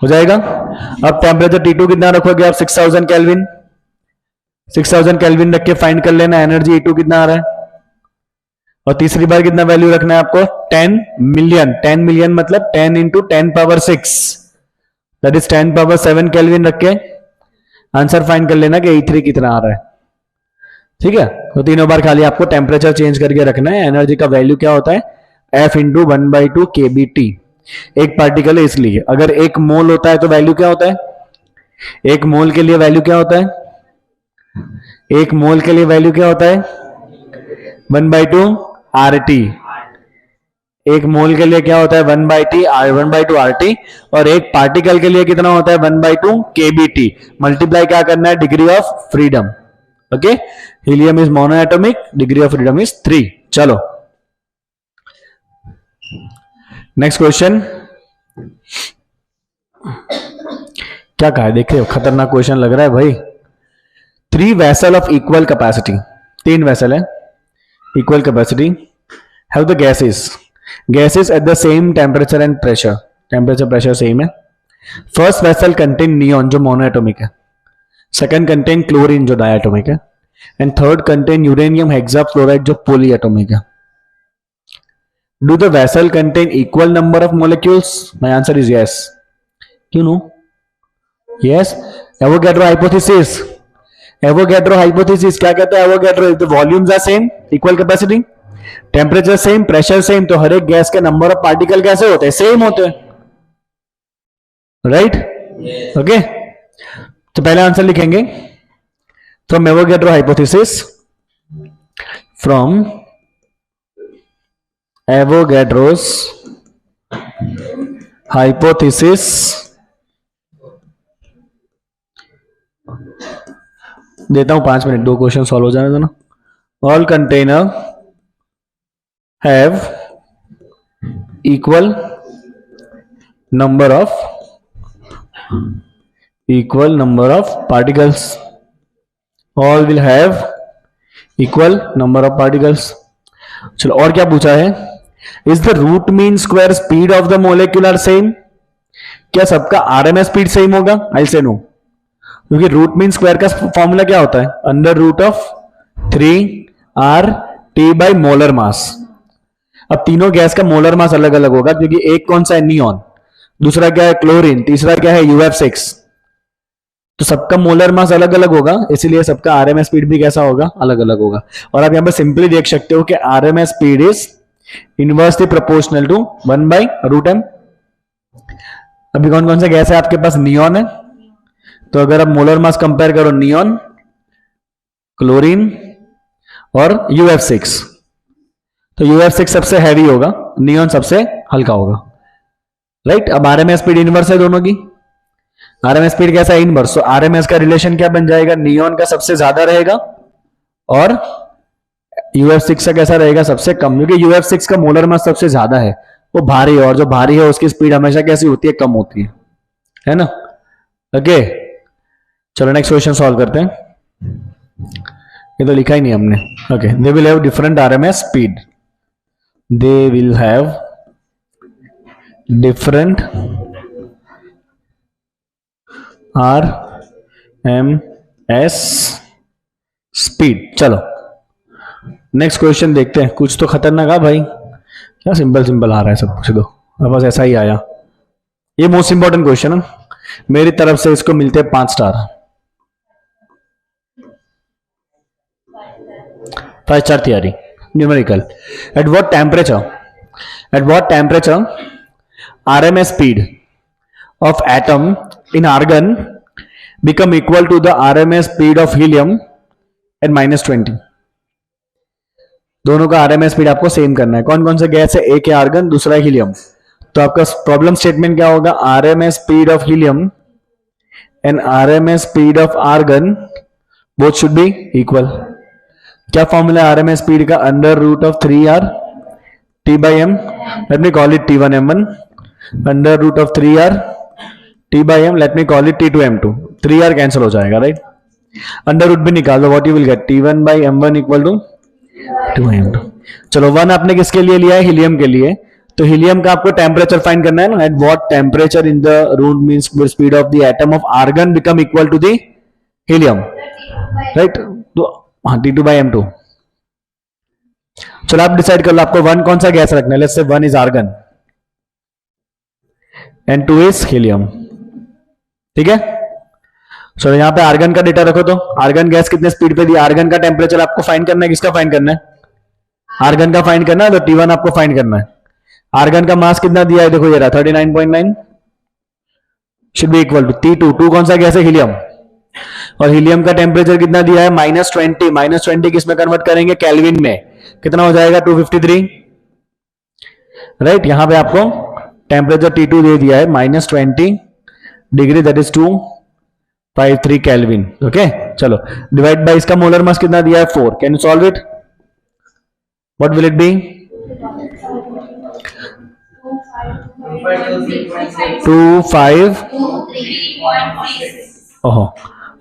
हो जाएगा। अब टेम्परेचर T2 कितना रखोगे आप, 6000 केल्विन। 6000 केल्विन रख के फाइंड कर लेना एनर्जी E2 कितना आ रहा है। और तीसरी बार कितना वैल्यू रखना है आपको, 10 मिलियन। 10 मिलियन मतलब 10 into 10 power 6, that is 10 power 7 kelvin रख के आंसर फाइंड कर लेना कि E3 कितना आ रहा है, ठीक है। तो तीनों बार खाली आपको टेम्परेचर चेंज करके रखना है। एनर्जी का वैल्यू क्या होता है, F इंटू 1/2 kBT। एक पार्टिकल है इसलिए, अगर 1 मोल होता है तो वैल्यू क्या होता है, 1 मोल के लिए वैल्यू क्या होता है, 1 मोल के लिए वैल्यू क्या होता है, 1/2 RT। एक मोल के लिए क्या होता है 1/T R1/2 RT, और एक पार्टिकल के लिए कितना होता है 1/2 KBT। मल्टीप्लाई क्या करना है, degree of freedom. Okay, helium is monoatomic, degree of freedom is 3। चलो नेक्स्ट क्वेश्चन। क्या कहा है देख रहे हो, खतरनाक क्वेश्चन लग रहा है भाई। 3 vessel of equal capacity, 3 vessel है equal capacity, have the gases at the same temperature and pressure, temperature pressure same है। फर्स्ट वेसल कंटेन नियॉन जो मोनोएटॉमिक है, सेकंड कंटेन क्लोरीन जो डायटोमिक है, and third contain uranium hexafluoride जो polyatomic है। Do the vessel contain equal number of molecules? My answer is yes. क्यों no? Yes, Avogadro hypothesis. Avogadro hypothesis क्या कहता है? Avogadro, the volumes are same, equal capacity, temperature same, pressure same, तो हर एक gas के number of particle कैसे होते हैं? सेम होते हैं, राइट? ओके, तो पहले आंसर लिखेंगे from Avogadro hypothesis, from Avogadro's hypothesis देता हूं 5 मिनट, 2 क्वेश्चन सॉल्व हो जाने दो ना। All container have equal number of particles, all will have equal number of particles. चलो और क्या पूछा है? Is the root mean square speed of the molecule are same? क्या सबका आरएमएस स्पीड सेम होगा? आई से नो, क्योंकि रूट मीन स्क्वायर का फॉर्मूला क्या होता है? Under root of 3RT by molar mass. अब तीनों गैस का मोलर मास अलग अलग होगा, क्योंकि एक कौन सा है? नियॉन, दूसरा क्या है? क्लोरीन, तीसरा क्या है? UF6। तो सबका मोलर मास अलग अलग होगा, इसीलिए सबका आरएमएस स्पीड भी कैसा होगा? अलग अलग होगा। और आप यहां पर सिंपली देख सकते हो कि RMS speed is inversely proportional to 1/√m। अभी कौन कौन से गैस है आपके पास? नियॉन है, तो अगर आप मोलर मास कंपेयर करो, नियॉन, क्लोरीन और UF6, तो UF6 सबसे हैवी होगा, नियॉन सबसे हल्का होगा, राइट? अब आरएमएस स्पीड इनवर्स है दोनों की। आरएमएस स्पीड कैसा है? इनवर्स। तो आरएमएस का रिलेशन क्या बन जाएगा? नियॉन का सबसे ज्यादा रहेगा और UF6 का कैसा रहेगा? सबसे कम, क्योंकि UF6 का मोलर मास सबसे ज्यादा है, वो भारी है, और जो भारी है उसकी स्पीड हमेशा कैसी होती है? कम होती है ना? ओके, चलो नेक्स्ट क्वेश्चन सॉल्व करते हैं। ये तो लिखा ही नहीं हमने। Okay, they will have different RMS speed, they will have different RMS speed. चलो नेक्स्ट क्वेश्चन देखते हैं। कुछ तो खतरनाक है भाई, क्या सिंपल सिंपल आ रहा है सब कुछ, तो बस ऐसा ही आया। ये मोस्ट इंपॉर्टेंट क्वेश्चन है मेरी तरफ से, इसको मिलते हैं 5 star. 5 star theory numerical. Eight what temperature RMS speed of atom in argon become equal to the RMS speed of helium at -20। दोनों का RMS स्पीड आपको सेम करना है। कौन कौन से गैस है? एक है आर्गन, दूसरा है हीलियम। तो आपका प्रॉब्लम स्टेटमेंट क्या होगा? RMS speed of helium and RMS speed of argon both should be equal. क्या फॉर्मूला है RMS स्पीड का? Under root of 3RT/m, let me call it T1m1, under root of 3RT/m, let me call it T2m2। 3R cancel हो जाएगा, right? Under root भी निकाल दो, what you will get? T1/m1 equal to 2m2। चलो 1 आपने किसके लिए लिया है? हीलियम के लिए। तो हीलियम का आपको टेम्परेचर फाइंड करना है ना। At what temperature in the root means speed of the atom of argon become equal to the helium, right? तो हाँ, T2/m2। चलो आप डिसाइड कर लो आपको 1 कौन सा गैस रखना है। Let's say 1 is argon and 2 is helium, ठीक है? चलो यहां पे आर्गन का डेटा रखो। तो आर्गन गैस कितने स्पीड पे दी? आर्गन का टेम्परेचर आपको फाइंड करना है। किसका फाइंड करना है? आर्गन का फाइंड करना है, तो T1 आपको फाइंड करना है। आर्गन का मास कितना दिया है? देखो ये रहा 39.9, should be equal to T2। 2 कौन सा गैस है? हीलियम। और हीलियम का टेम्परेचर कितना दिया है? -20। -20 किस में कन्वर्ट करेंगे? केल्विन में। कितना हो जाएगा? 253। राइट। यहां पे आपको टेम्परेचर T2 दे दिया है -20 degree, that is 253 kelvin. Okay, चलो डिवाइड बाय इसका मोलर मास कितना दिया है 4। Can you solve it? What will it be? 25 ओहो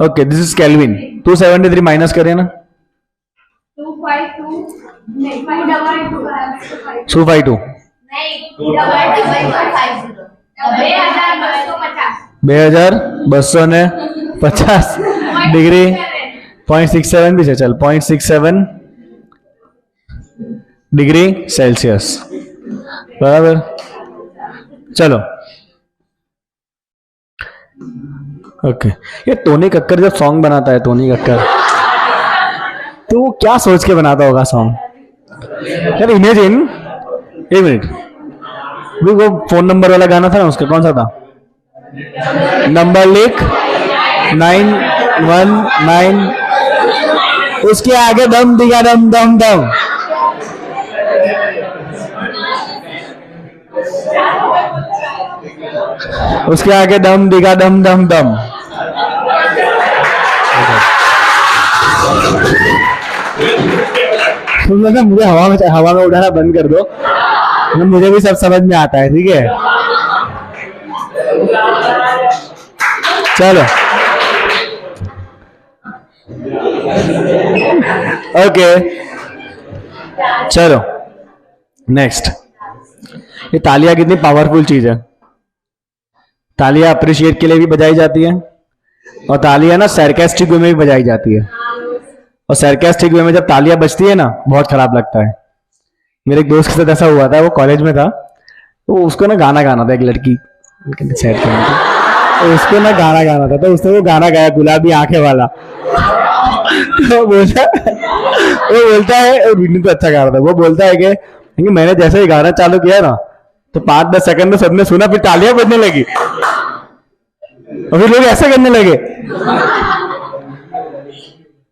okay, this is kelvin. 273 minus करें ना, 252 2250 डिग्री 0.67 भी से चल 0.67 डिग्री सेल्सियस, बराबर। चलो ओके, ये टोनी कक्कर जब सॉन्ग बनाता है, टोनी कक्कर, तो वो क्या सोच के बनाता होगा सॉन्ग यार? इमेजिन, एक मिनट, वो फोन नंबर वाला गाना था ना, उसका कौन सा था? नंबर लिख 919, उसके आगे दम दिया, दम दम दम। उसके आगे दम दिगा, दम दम दम। तुम लोग ना मुझे हवा में उड़ाना बंद कर दो, ना मुझे भी सब समझ में आता है, ठीक है? चलो ओके, चलो नेक्स्ट। ये तालियां कितनी पावरफुल चीज है। तालियां अप्रिशिएट के लिए भी बजाई जाती है, और तालियां ना सरकास्टिक वे में भी बजाई जाती है। और सरकास्टिक वे में जब तालियां बजती है ना, बहुत खराब लगता है। मेरे एक दोस्त के साथ ऐसा हुआ था, वो कॉलेज में था, तो उसको ना गाना गाना था, एक लड़की सेट करना था, तो उसको ना गाना गाना था, तो उसने वो गाना गाया गुलाबी आंखें वाला। तो बोलता है, और वीडियो तो अच्छा गा रहा था, वो बोलता है कि मैंने जैसे ही गाना चालू किया ना, तो 5-10 सेकंड में सबने सुना, फिर तालियां बजने लगी, और फिर लोग ऐसे करने लगे।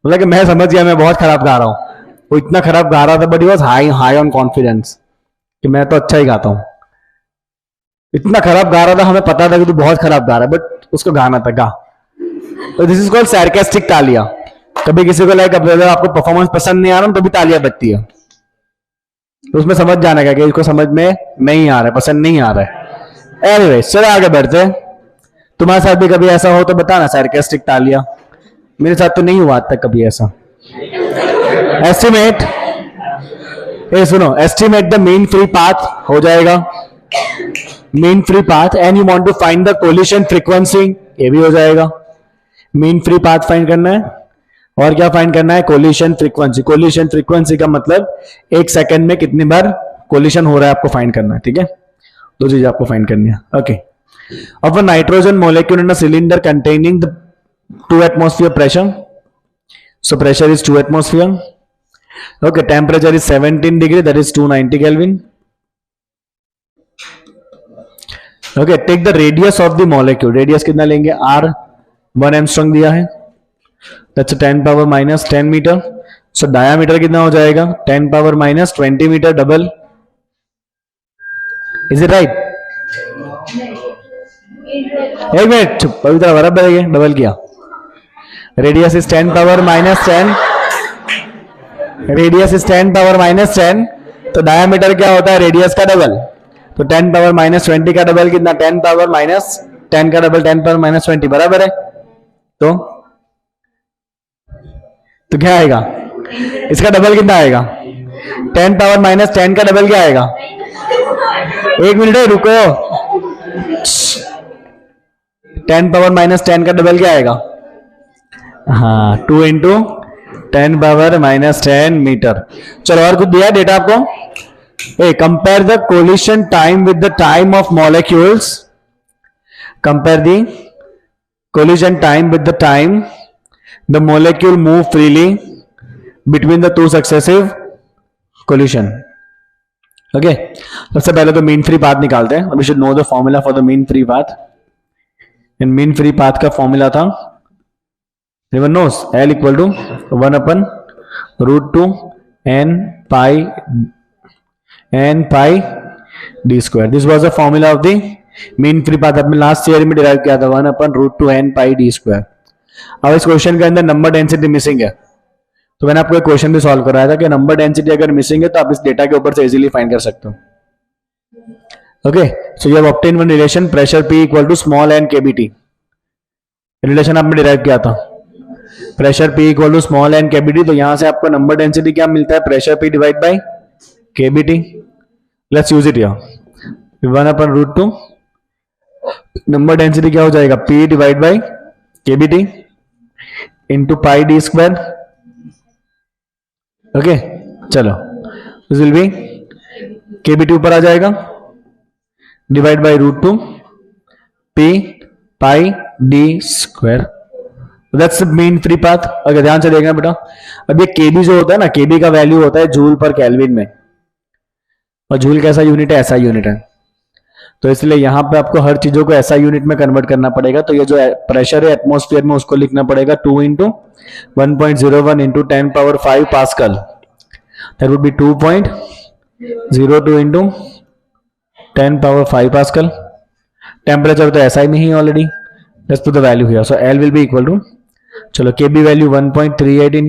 मतलब कि मैं समझ गया मैं बहुत खराब गा रहा हूँ। वो इतना खराब गा रहा था, but he was high on confidence कि मैं तो अच्छा ही गाता हूँ। इतना खराब गा रहा था, हमें पता था कि तू बहुत खराब गा रहा है, बट उसको गाना था, गा। तो दिस इज कॉल्ड सार्कास्टिक तालियां। कभी किसी को लाइक अगर आपको परफॉर्मेंस पसंद नहीं आ रहा तो भी तालियां बजती है, तो उसमें समझ जाने का कि इसको समझ में नहीं आ रहा है, पसंद नहीं आ रहा है। एनीवेज, चलो आगे बढ़ते। तुम्हारे साथ भी कभी ऐसा हो तो बताना, सार्कास्टिक तालियां। मेरे साथ तो नहीं हुआ आज तक कभी ऐसा। एस्टिमेट, ए सुनो, estimate the mean free path हो जाएगा, mean free path, and you want to find the collision frequency, ये भी हो जाएगा। मीन फ्री पाथ फाइंड करना है, और क्या फाइंड करना है? Collision frequency. कोलिशन फ्रीक्वेंसी का मतलब एक सेकंड में कितनी बार कोलिशन हो रहा है आपको फाइंड करना है, ठीक है? दो चीजें आपको फाइंड करनी है। Okay, of a nitrogen molecule in a cylinder containing the 2 atmosphere pressure, so pressure is 2 atmosphere. Okay, temperature is 17 degree, that is 290 Kelvin. Okay, take the radius of the molecule. Radius कितना लेंगे? R 1 angstrom दिया है, that's a 10 power minus 10 meter. So diameter कितना हो जाएगा? 10 power minus 20 meter double. Is it right? एक minute चुप, पवित्र बराबर है, डबल किया। Radius is 10 power minus 10, radius is 10 power minus 10, तो डायमीटर क्या होता है? रेडियस का डबल। तो 10 पावर माइनस 20 का डबल कितना? 10 पावर माइनस 10 का डबल 10 पावर माइनस 20, बराबर है। तो क्या आएगा? इसका डबल कितना आएगा? 10 पावर माइनस 10 का डबल क्या आएगा? एक मिनट रुको, 10 पावर माइनस 10 का डबल क्या आएगा? हाँ, 2 इंटू 10 पावर माइनस 10 मीटर। चलो और कुछ दिया डेटा आपको। Compare the collision time with the time of molecules, compare the collision time with the time the molecule move freely between the 2 successive collision. Okay, सबसे पहले तो मीन फ्री पाथ निकालते हैं। We should know the formula for the mean free path. Mean free path का formula था, everyone knows, L equal to 1 upon root 2 n pi D square. This was the formula of the mean free path. आपने last theory में derive किया था 1/√2n पाई D square. अब इस question के अंदर नंबर डेंसिटी मिसिंग है, तो मैंने आपको एक क्वेश्चन भी सॉल्व कराया था कि नंबर डेंसिटी अगर मिसिंग है तो आप इस डेटा के ऊपर से इजीली फाइंड कर सकते हो. Okay, so you have obtain one relation pressure P equal to small N KBT. Relation आपने डिराइव किया था pressure P equal to small N KBT. तो यहां से आपको नंबर डेंसिटी क्या मिलता है, pressure P divide by KBT. Let's use it here. 1/√2 number density क्या हो जाएगा, P divide by KBT into pi D square. Okay, चलो दिस विल बी केबीटी ऊपर आ जाएगा divide by √2 P pi D square. That's the mean free path. अगर ध्यान से देखना बेटा, अब ये केबी जो होता है ना, केबी का वैल्यू होता है जूल पर केल्विन में, और जूल कैसा यूनिट है, ऐसा यूनिट है. तो इसलिए यहां पे आपको हर चीजों को ऐसा यूनिट में कन्वर्ट करना पड़ेगा. तो ये जो प्रेशर है एटमॉस्फेयर में उसको लिखना पड़ेगा 2 × 1.01 × 10⁵ pascal. That would be 2.02 × 10⁵ pascal. Temperature तो ऐसा ही नहीं है already. Let's put the value here. So L will be equal to, चलो KB value 1.38 ×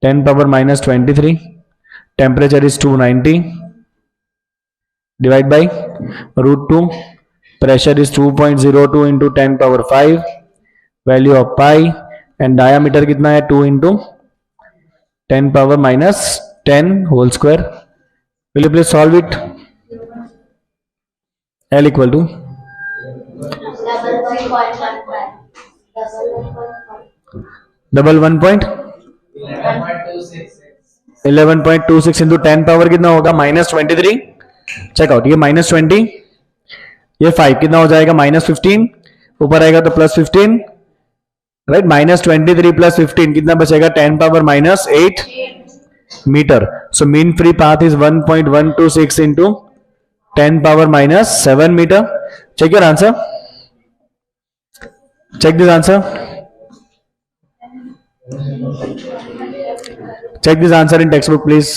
10⁻⁻23. Temperature is 290 divide by √2. Pressure is 2.02 × 10⁵. Value of pi and diameter कितना है, 2 × 10⁻⁻10 whole square. Will you please solve it. L equal to 11.26 into 10 power कितना होगा, -23. Checkout, ये -20, ये 5 कितना हो जाएगा, -15. ऊपर आएगा तो +15, राइट. -23 + 15 कितना बचेगा, 10⁻⁻8 meter. So mean free path is 1.126 into 10⁻⁻7 meter. Check your answer. Check this answer. Check this answer in textbook, please.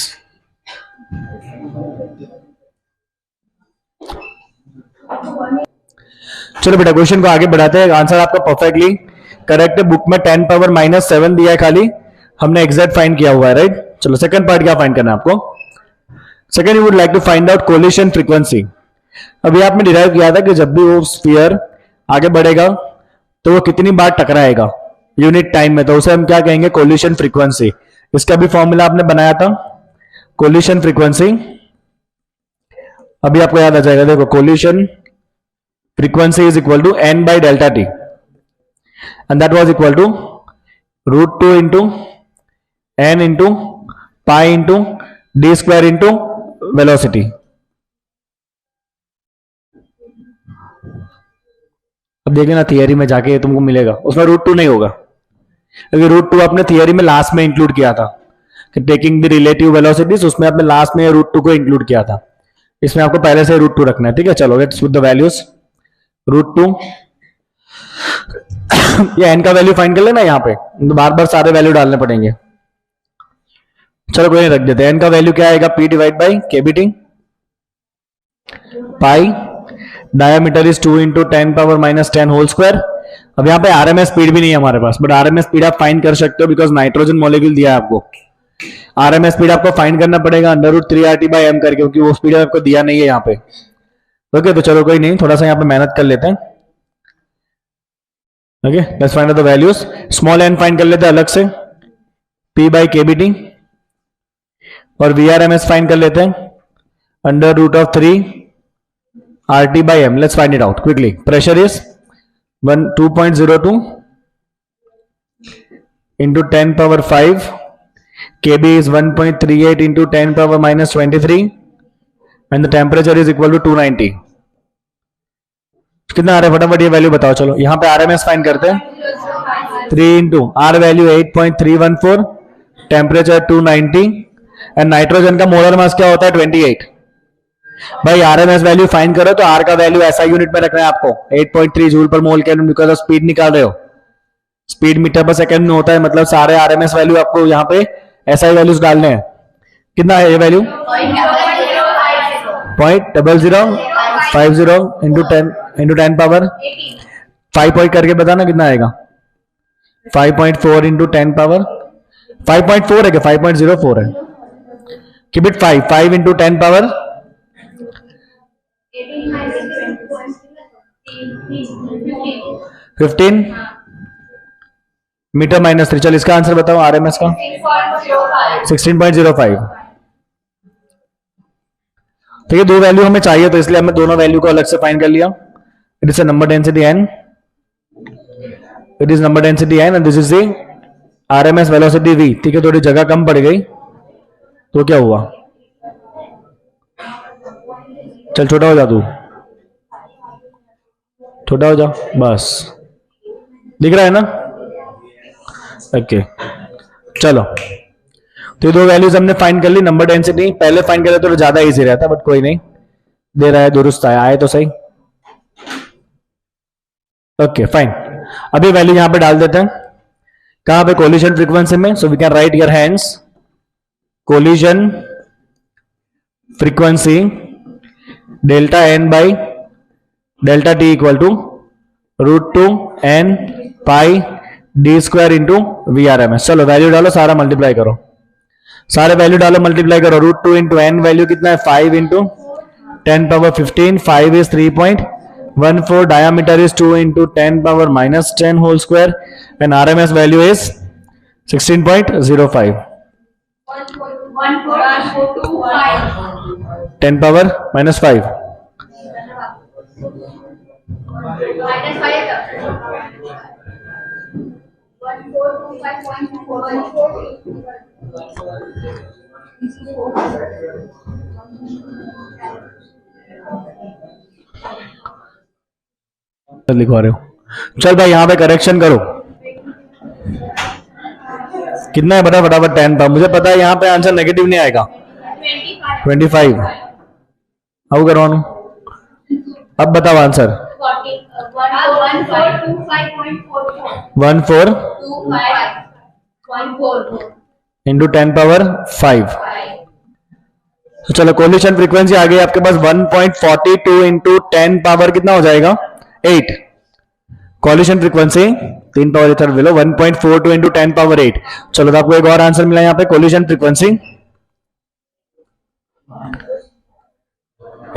चलो बेटा क्वेश्चन को आगे बढ़ाते हैं. आंसर आपका परफेक्टली करेक्ट है. बुक में 10⁻⁻7 दिया है, खाली हमने एग्जैक्ट फाइंड किया हुआ है, राइट. चलो सेकंड पार्ट क्या फाइंड करना है आपको. Second, you would like to find out collision frequency. अभी आपने डिराइव किया था कि जब भी वो स्फीयर आगे बढ़ेगा तो वो कितनी बार टकराएगा यूनिट टाइम में, तो उसे हम क्या कहेंगे, कोलिशन फ्रीक्वेंसी. इसका भी फॉर्मूला आपने बनाया था, कोलिशन फ्रीक्वेंसी. अभी आपको याद आ जाएगा. देखो, collision frequency is equal to n/Δt and that was equal to √2 into n into pi into D square into velocity. अब देखिए ना, थियरी में जाके तुमको मिलेगा, उसमें √2 नहीं होगा, क्योंकि √2 आपने थियरी में लास्ट में इंक्लूड किया था कि टेकिंग द रिलेटिव वेलोसिटीज, उसमें आपने लास्ट में √2 को इंक्लूड किया था. इसमें आपको पहले से √2 रखना है, ठीक है. चलो लेट्स पुट द वैल्यूज. √2, ये n का वैल्यू फाइंड कर लेना यहाँ पे, तो बार बार सारे वैल्यू डालने पड़ेंगे. चलो कोई नहीं, रख देते. n का वैल्यू क्या आएगा, P divide by KBT. Pi diameter is 2 × 10⁻⁻10 whole square. अब यहाँ पे आरएमएस स्पीड भी नहीं है हमारे पास, बट आरएमएस स्पीड आप फाइंड कर सकते हो बिकॉज नाइट्रोजन मॉलिक्यूल दिया है आपको. आरएमएस स्पीड आपको फाइंड करना पड़ेगा √3RT/m करके, क्योंकि वो स्पीड आपको दिया नहीं है यहाँ पे. ओके, तो चलो कोई नहीं, थोड़ा सा यहाँ पे मेहनत कर लेते हैं. Okay, let's find the values. Small n find कर लेते हैं अलग से, P/kBT, और VRMS फाइंड कर लेते हैं √3RT/m. Let's find it out quickly. Pressure is 2.02 into 10⁵. KB is 1.38 into 10⁻⁻23 and the temperature is equal to 290. कितना आ रहा है, फटाफट ये वैल्यू बताओ. चलो यहाँ पे RMS फाइंड करते हैं. 3 into R value 8.314, temperature 290 and nitrogen का मोलर मास क्या होता है, 28. भाई आरएमएस वैल्यू फाइंड करो तो आर का वैल्यू ऐसा यूनिट में रखना है आपको, 8.3 जूल पर मोल केल्विन, बिकॉज ऑफ स्पीड निकाल रहे हो. स्पीड मीटर पर सेकंड में होता है, मतलब सारे आरएमएस वैल्यू आपको यहाँ पे ऐसा ही वैल्यूज डालने हैं. कितना है ये वैल्यू, 0.0050 इंटू 10 पावर 5 पॉइंट करके बताना कितना आएगा. 5.4 इंटू 10 पावर 5.4 है क्या? 5.04 है. Keep it 5 into 10 power 15 meter minus 3. चल इसका आंसर बताओ आरएमएस का. 16.05. तो ये दो वैल्यू हमें चाहिए, तो इसलिए हमने दोनों वैल्यू को अलग से फाइंड कर लिया. It is a number density n. It is number density n and this is the RMS velocity v. ठीक है, थोड़ी जगह कम पड़ गई तो क्या हुआ? चल छोटा हो जा, तू छोटा हो जा बस. दिख रहा है ना? ओके चलो, तो ये दो वैल्यूज हमने फाइंड कर ली. नंबर डेंसिटी पहले फाइंड कर तो ज्यादा इजी रहता, बट कोई नहीं, दे रहा है दुरुस्त आए तो सही. Okay fine. अभी वैल्यू यहां पे डाल देते हैं. कहां पे? कोलिजन फ्रीक्वेंसी में. So we can write your hands. Collision frequency delta N by delta T equal to √2 n pi D square into V R M S. चलो वैल्यू डालो, सारा मल्टीप्लाई करो, सारे वैल्यू डालो, मल्टीप्लाई करो. √2 इंटू एन वैल्यू कितना है? 5 into 10 power 15. 5 is 3.14. Diameter is 2 into 10 power -10 whole square and RMS value is 16.05. 10 power -5. लिखवा रहे हो. चल भाई यहां पे करेक्शन करो. कितना है बता फटाफट. 10 पावर. मुझे पता है यहां पे आंसर नेगेटिव नहीं आएगा. 25. अब करवानो. अब बताओ आंसर. 1425 into 10 power 5. तो चलो कोलिशन फ्रीक्वेंसी आ गई आपके पास 1.42 इंटू 10 पावर कितना हो जाएगा? 8. कोलिशन फ्रीक्वेंसी 3 पावर इधर ले लो. 1.42 इंटू 10 पावर 8. चलो तो आपको एक और आंसर मिला यहाँ पे. Collision frequency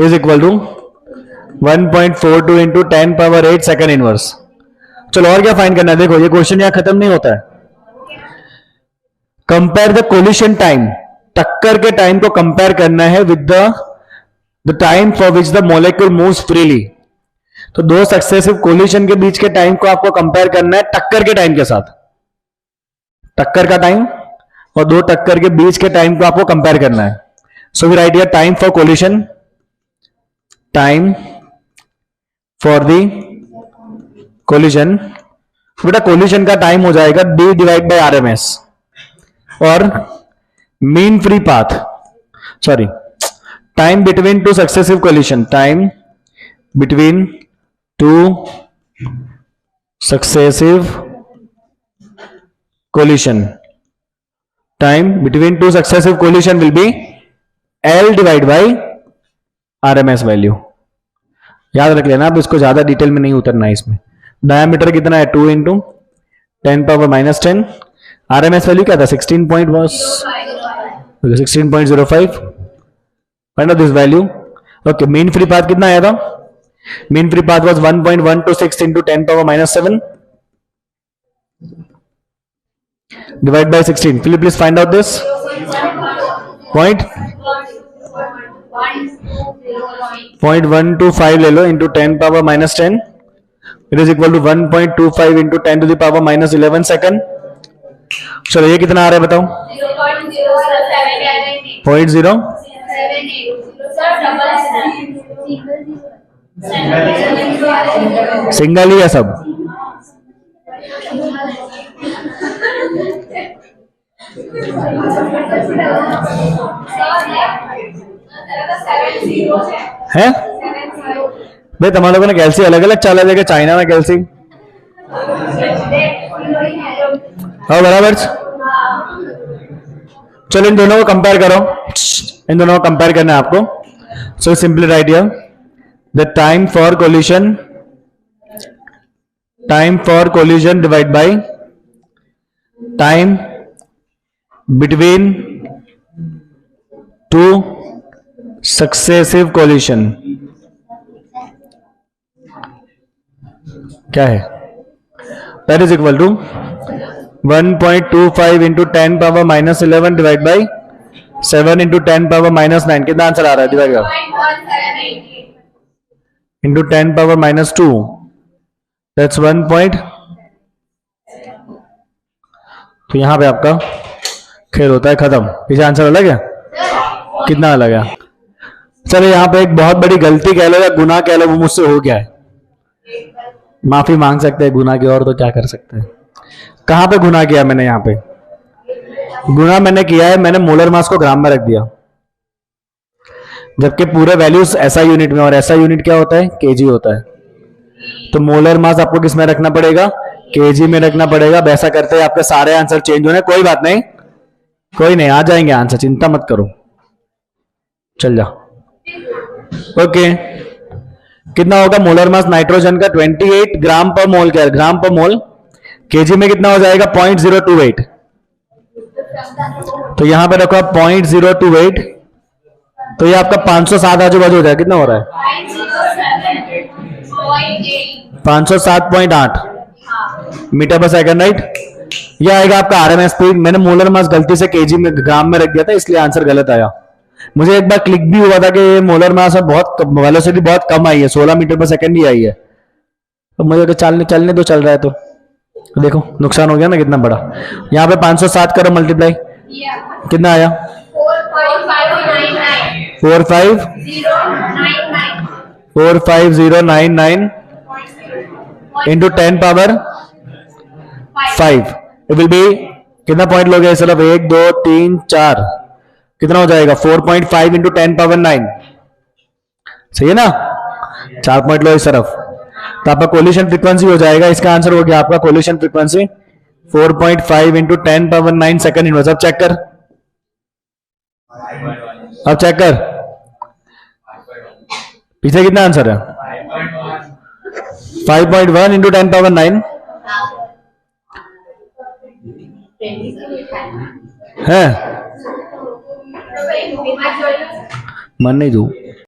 is equal to 1.42 into 10 power 8 second inverse. चलो और क्या फाइंड करना है? देखो ये क्वेश्चन यहां खत्म नहीं होता है. Compare the collision time. टक्कर के टाइम को कंपेयर करना है with the time for which the molecule moves freely. तो दो सक्सेसिव कोलिशन के बीच के टाइम को आपको कंपेयर करना है टक्कर के टाइम के साथ. टक्कर का टाइम और दो टक्कर के बीच के टाइम को आपको कंपेयर करना है. So we write here time for collision. Time for the collision. बेटा कोलिशन का टाइम हो जाएगा d डिवाइड बाय RMS और mean free path. Sorry, time between two successive collision. Time between two successive collision. Time between two successive collision will be L divide by RMS value. याद रख लेना, अब इसको ज्यादा detail में नहीं उतरना है इसमें. डायमीटर कितना है? 2 इंटू 10 पावर -10. RMS वैल्यू क्या था? 16.05. Find out this value. Okay, mean free path कितना आया था? Mean free path was 1.126 into 10 power -7 divide by 16. Please find out this point. 0.125 ले लो into 10 power -10. It is equal to 1.25 into 10 to the power -11 second. चलो ये कितना आ रहा है बताओ? 0.0 सिंगल ही है सब. है भाई तुम्हारे लोगों ने कैल्सी अलग अलग चाला देगा. चाइना में कैल्सी हाँ बराबर. चलो इन दोनों को कंपेयर करो. इन दोनों को कंपेयर करना है आपको. So simply write here the time for collision divided by time between two successive collision. क्या है? That is equal to 1.25 into 10 power minus 11 divided by 7 into 10 power minus 9. कितना आंसर आ रहा है? डिवाइड कर 0.1788. into 10 power minus 2. That's 1 point. तो यहां पे आपका खेल होता है खत्म. पीछे आंसर अलग है? कितना अलग है? चलो यहां पे एक बहुत बड़ी गलती कह लो या गुनाह कह लो, वो मुझसे हो गया है. माफी मांग सकते हैं गुनाह की, और तो क्या कर सकते हैं. कहां पे गुनाह किया मैंने? यहां पे गुनाह मैंने किया है, मैंने मोलर मास को ग्राम में रख दिया, जबकि पूरे वैल्यूज एसआई यूनिट में, और एसआई यूनिट क्या होता है? केजी होता है. तो मोलर मास आपको किस में रखना पड़ेगा? केजी में रखना पड़ेगा. वैसा करते हैं आपके सारे आंसर चेंज होने. कोई बात नहीं, कोई नहीं, आ जाएंगे आंसर, चिंता मत करो. चल जा. ओके, कितना होगा मोलर मास नाइट्रोजन का? 28 ग्राम पर मोल. क्या ग्राम पर मोल? केजी में कितना हो जाएगा? 0.028. तो यहां पे रखो 0.028, तो ये आपका 507 आजू बाजू हो जाएगा. कितना हो रहा है? 507.8 मीटर पर सेकंड, राइट? ये आएगा आपका आरएमएस स्पीड. मैंने मोलर मास गलती से केजी में ग्राम में रख दिया था, इसलिए आंसर गलत आया. मुझे एक बार क्लिक भी हुआ था कि मोलर मास बहुत वेलोसिटी बहुत कम आई है, 16 मीटर पर सेकंड ही आई है. तो मुझे तो चलने दो, चल रहा है तो देखो नुकसान हो गया ना कितना बड़ा. यहाँ पे 507 करो मल्टीप्लाई, कितना आया? 45099 into 10 power 5. It will be कितना पॉइंट लोगे? सिर्फ 1 2 3 4, कितना हो जाएगा? 4.5 इंटू 10 पावर 9. सही है ना? 4 पॉइंट लो इस तरफ, तो आपका कोलिशन फ्रीक्वेंसी हो जाएगा. इसका आंसर हो गया आपका collision frequency 4.5 into 10 power 9 second inverse. अब चेक कर, अब चेक कर पीछे कितना आंसर है? 5.1 इंटू 10 पावर 9 है. मन नहीं दू